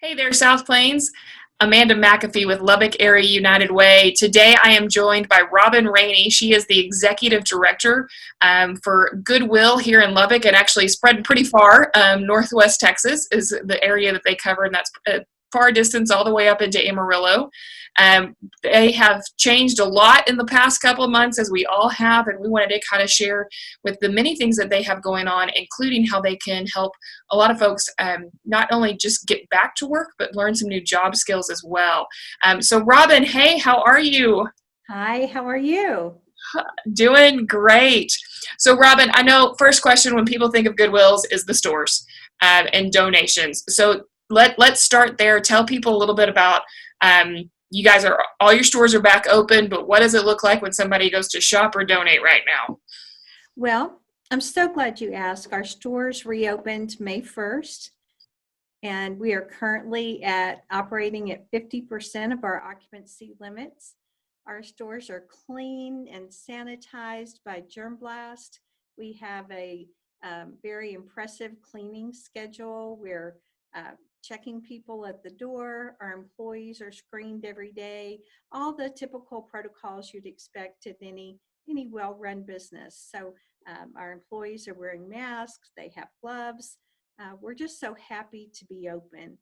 Hey there, South Plains. Amanda McAfee with Lubbock Area United Way. Today I am joined by Robin Rainey. She is the Executive Director for Goodwill here in Lubbock and actually spread pretty far. Northwest Texas is the area that they cover, and that's a far distance all the way up into Amarillo. They have changed a lot in the past couple of months, as we all have, and we wanted to kind of share with the many things that they have going on, including how they can help a lot of folks not only just get back to work, but learn some new job skills as well. So Robin, hey, how are you? Hi, how are you? Doing great. So Robin, I know first question when people think of Goodwills is the stores and donations. So let's start there. Tell people a little bit about you guys are all your stores are back open, but what does it look like when somebody goes to shop or donate right now? Well, I'm so glad you asked. Our stores reopened May 1st, and we are currently operating at 50% of our occupancy limits. Our stores are clean and sanitized by Germ Blast. We have a very impressive cleaning schedule. We're checking people at the door. Our employees are screened every day. All the typical protocols you'd expect at any well-run business. So our employees are wearing masks. They have gloves. We're just so happy to be open.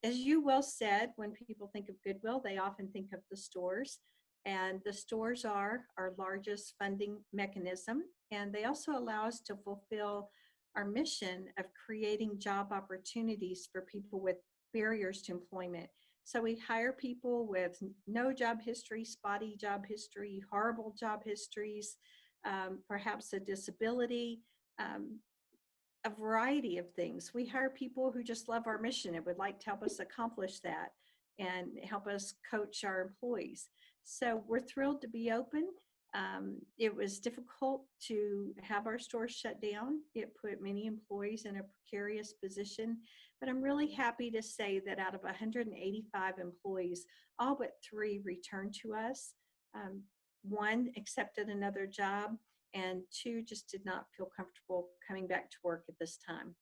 As you well said, when people think of Goodwill, they often think of the stores. And the stores are our largest funding mechanism. And they also allow us to fulfill our mission of creating job opportunities for people with barriers to employment. So we hire people with no job history, spotty job history, horrible job histories, perhaps a disability, a variety of things. We hire people who just love our mission and would like to help us accomplish that and help us coach our employees. So we're thrilled to be open. It was difficult to have our stores shut down. It put many employees in a precarious position, but I'm really happy to say that out of 185 employees, all but 3 returned to us. 1 accepted another job, and 2 just did not feel comfortable coming back to work at this time.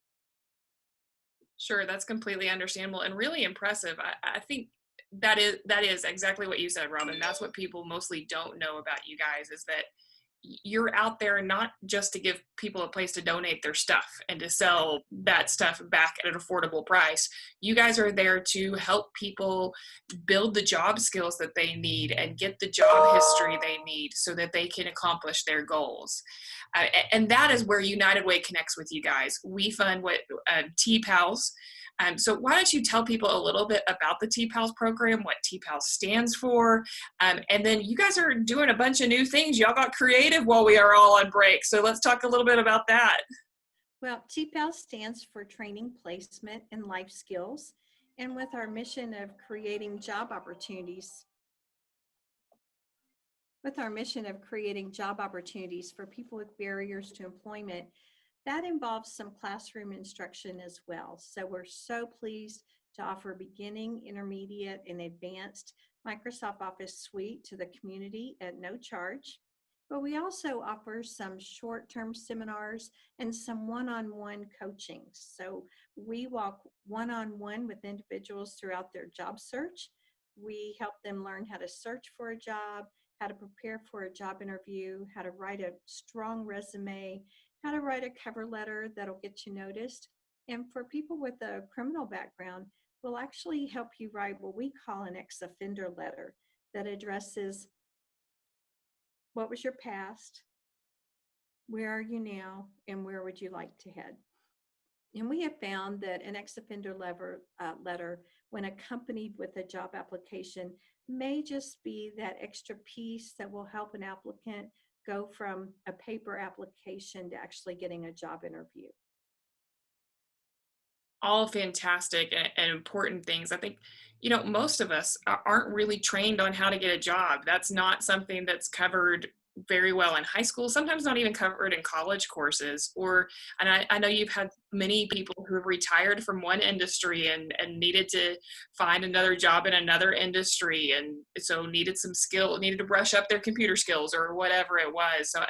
Sure, that's completely understandable and really impressive. I think that is exactly what you said, Robin. That's what people mostly don't know about you guys is that you're out there not just to give people a place to donate their stuff and to sell that stuff back at an affordable price. You guys are there to help people build the job skills that they need and get the job history they need so that they can accomplish their goals. And that is where United Way connects with you guys. We fund what TPALs. So why don't you tell people a little bit about the TPALs program, what TPAL stands for, and then you guys are doing a bunch of new things. Y'all got creative while we are all on break. So let's talk a little bit about that. Well, TPAL stands for Training, Placement, and Life Skills. And with our mission of creating job opportunities, for people with barriers to employment, that involves some classroom instruction as well. So we're so pleased to offer beginning, intermediate, and advanced Microsoft Office suite to the community at no charge. But we also offer some short-term seminars and some one-on-one coaching. So we walk one-on-one with individuals throughout their job search. We help them learn how to search for a job, how to prepare for a job interview, how to write a strong resume, how to write a cover letter that'll get you noticed. And for people with a criminal background, we'll actually help you write what we call an ex-offender letter that addresses what was your past, where are you now, and where would you like to head. And we have found that an ex-offender letter, when accompanied with a job application, may just be that extra piece that will help an applicant go from a paper application to actually getting a job interview. All fantastic and important things. I think, most of us aren't really trained on how to get a job. That's not something that's covered very well in high school, sometimes not even covered in college courses. And I know you've had many people who retired from one industry and needed to find another job in another industry, and so needed some skill, needed to brush up their computer skills or whatever it was. So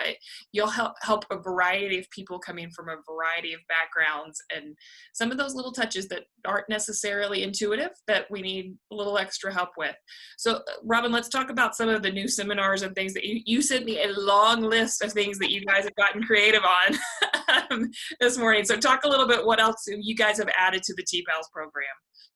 you'll help a variety of people coming from a variety of backgrounds, and some of those little touches that aren't necessarily intuitive that we need a little extra help with. So Robin, let's talk about some of the new seminars and things that you sent me a long list of things that you guys have gotten creative on this morning. So talk a little bit what else you guys have added to the TPALS program.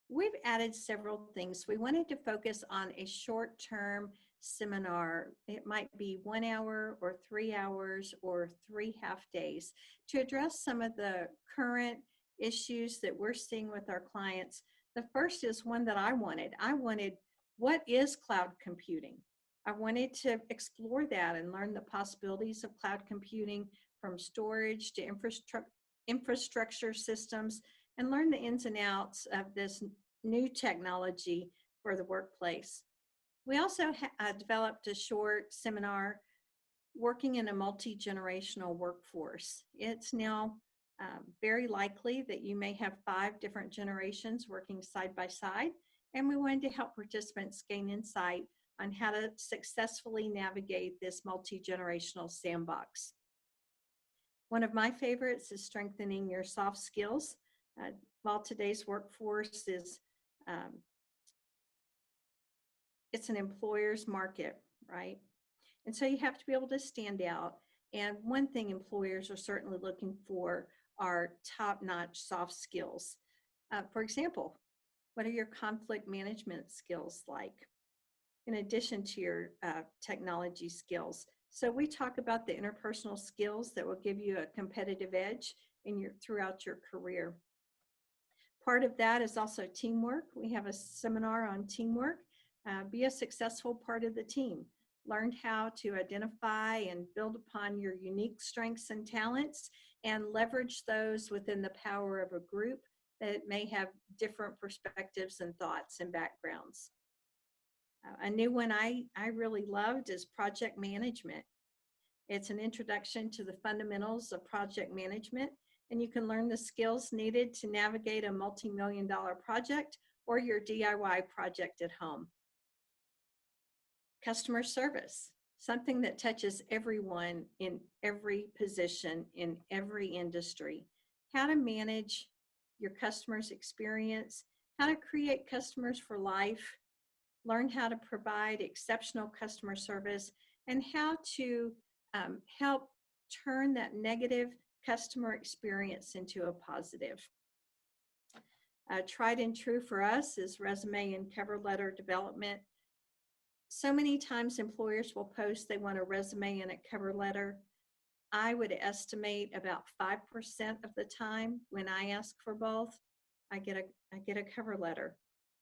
We've added several things. We wanted to focus on a short-term seminar. It might be 1 hour or 3 hours or 3 half days to address some of the current issues that we're seeing with our clients. The first is one that I wanted. What is cloud computing? I wanted to explore that and learn the possibilities of cloud computing, from storage to infrastructure systems, and learn the ins and outs of this new technology for the workplace. We also developed a short seminar, Working in a Multi-Generational Workforce. It's now very likely that you may have 5 different generations working side by side, and we wanted to help participants gain insight on how to successfully navigate this multi-generational sandbox. One of my favorites is strengthening your soft skills. While today's workforce is, it's an employer's market, right? And so you have to be able to stand out. And one thing employers are certainly looking for are top-notch soft skills. For example, what are your conflict management skills like, in addition to your technology skills? So we talk about the interpersonal skills that will give you a competitive edge throughout your career. Part of that is also teamwork. We have a seminar on teamwork. Be a successful part of the team. Learn how to identify and build upon your unique strengths and talents and leverage those within the power of a group that may have different perspectives and thoughts and backgrounds. A new one I really loved is project management. It's an introduction to the fundamentals of project management, and you can learn the skills needed to navigate a multi-million-dollar project or your DIY project at home. Customer service, something that touches everyone in every position, in every industry. How to manage your customer's experience, how to create customers for life, learn how to provide exceptional customer service, and how to help turn that negative customer experience into a positive. Tried and true for us is resume and cover letter development. So many times employers will post they want a resume and a cover letter. I would estimate about 5% of the time when I ask for both, I get a cover letter.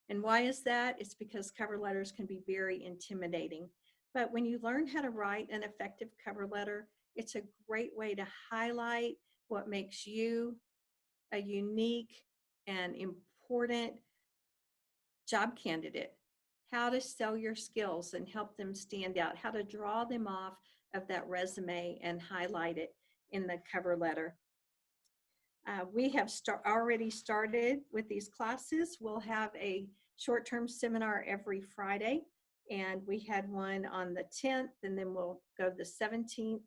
And why is that? It's because cover letters can be very intimidating. But when you learn how to write an effective cover letter, it's a great way to highlight what makes you a unique and important job candidate, how to sell your skills and help them stand out, how to draw them off of that resume and highlight it in the cover letter. We have already started with these classes. We'll have a short-term seminar every Friday, and we had one on the 10th, and then we'll go the 17th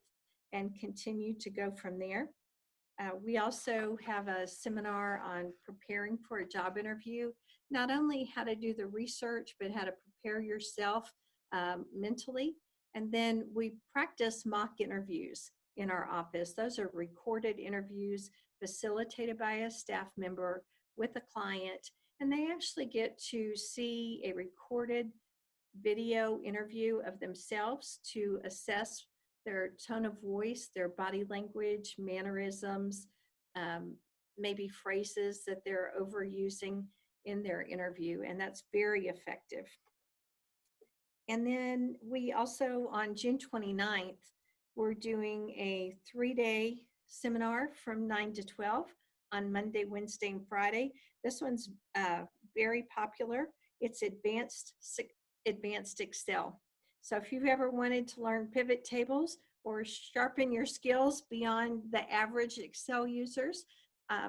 and continue to go from there. We also have a seminar on preparing for a job interview, not only how to do the research, but how to prepare yourself mentally. And then we practice mock interviews in our office. Those are recorded interviews facilitated by a staff member with a client, and they actually get to see a recorded video interview of themselves to assess their tone of voice, their body language, mannerisms, maybe phrases that they're overusing in their interview, and that's very effective. And then we also, on June 29th, we're doing a 3-day seminar from 9 to 12 on Monday, Wednesday, and Friday. This one's very popular. It's advanced Excel. So if you've ever wanted to learn pivot tables or sharpen your skills beyond the average Excel users,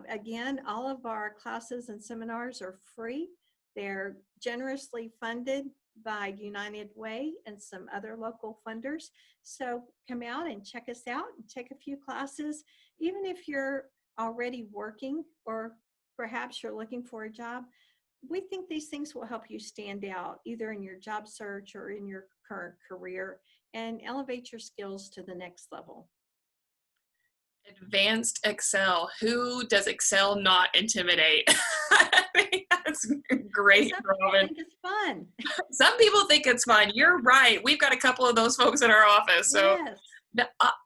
Again, all of our classes and seminars are free. They're generously funded by United Way and some other local funders. So come out and check us out and take a few classes. Even if you're already working or perhaps you're looking for a job, we think these things will help you stand out either in your job search or in your current career and elevate your skills to the next level. Advanced Excel. Who does Excel not intimidate? I think that's great, Some people Robin. think it's fun. Some people think it's fun. You're right. We've got a couple of those folks in our office. So Yes.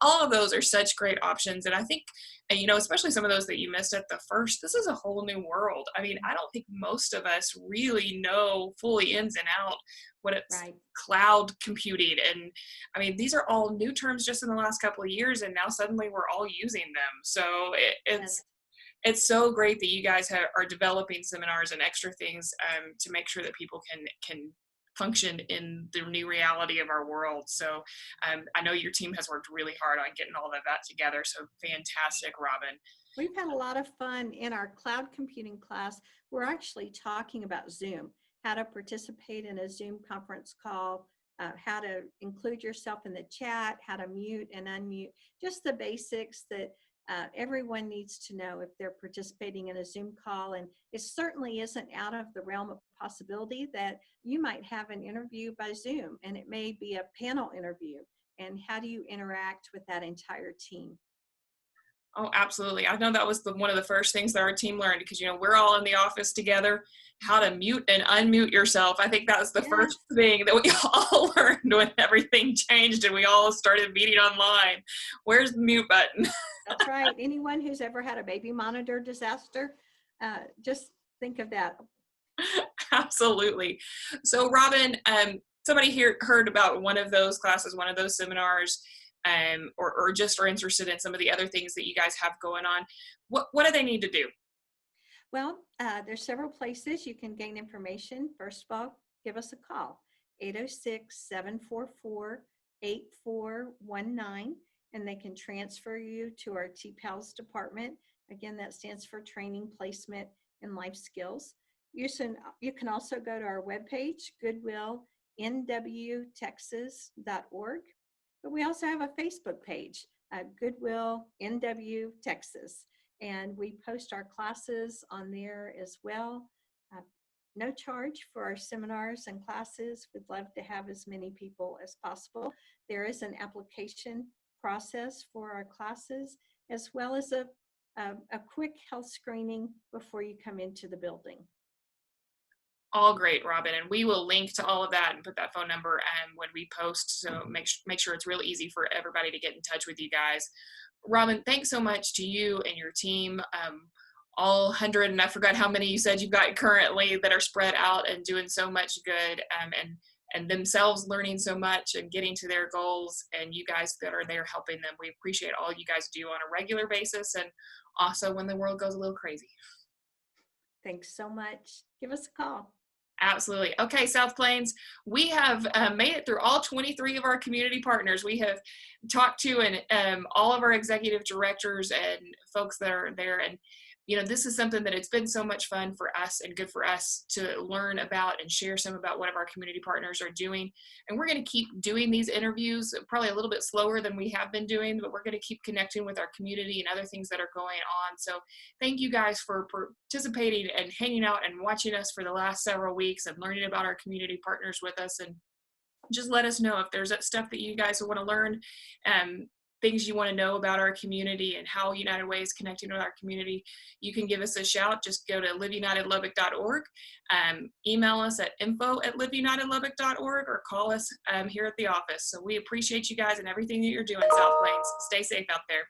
all of those are such great options. And I think, and especially some of those that you missed at the first, this is a whole new world. I mean, I don't think most of us really know fully ins and out what it's Right. cloud computing. And I mean, these are all new terms just in the last couple of years. And now suddenly we're all using them. So Yes. it's so great that you guys are developing seminars and extra things to make sure that people can function in the new reality of our world. So I know your team has worked really hard on getting all of that together. So fantastic, Robin. We've had a lot of fun in our cloud computing class. We're actually talking about Zoom, how to participate in a Zoom conference call, how to include yourself in the chat, how to mute and unmute, just the basics that everyone needs to know if they're participating in a Zoom call. And it certainly isn't out of the realm of possibility that you might have an interview by Zoom, and it may be a panel interview. And how do you interact with that entire team? Oh, absolutely. I know that was one of the first things that our team learned because, we're all in the office together, how to mute and unmute yourself. I think that was the Yes. first thing that we all learned when everything changed and we all started meeting online. Where's the mute button? That's right. Anyone who's ever had a baby monitor disaster, just think of that. Absolutely. So, Robin, somebody here heard about one of those classes, one of those seminars, or just are interested in some of the other things that you guys have going on. What do they need to do? Well, there's several places you can gain information. First of all, give us a call, 806-744-8419, and they can transfer you to our TPALs department. Again, that stands for Training, Placement, and Life Skills. You can also go to our webpage, goodwillnwtexas.org. But we also have a Facebook page, Goodwill NW Texas, and we post our classes on there as well. No charge for our seminars and classes. We'd love to have as many people as possible. There is an application process for our classes, as well as a quick health screening before you come into the building. All great, Robin, and we will link to all of that and put that phone number when we post. So make sure it's really easy for everybody to get in touch with you guys. Robin, thanks so much to you and your team. All 100, and I forgot how many you said you've got currently that are spread out and doing so much good, and themselves learning so much and getting to their goals, and you guys that are there helping them. We appreciate all you guys do on a regular basis, and also when the world goes a little crazy. Thanks so much. Give us a call. Absolutely. Okay, South Plains, we have made it through all 23 of our community partners. We have talked to and all of our executive directors and folks that are there. And, this is something that it's been so much fun for us and good for us to learn about and share some about what our community partners are doing. And we're going to keep doing these interviews, probably a little bit slower than we have been doing, but we're going to keep connecting with our community and other things that are going on. So thank you guys for participating and hanging out and watching us for the last several weeks and learning about our community partners with us. And just let us know if there's stuff that you guys want to learn, things you want to know about our community and how United Way is connecting with our community. You can give us a shout. Just go to liveunitedlubbock.org, email us at info@liveunitedlubbock.org, or call us here at the office. So we appreciate you guys and everything that you're doing, South Plains. Stay safe out there.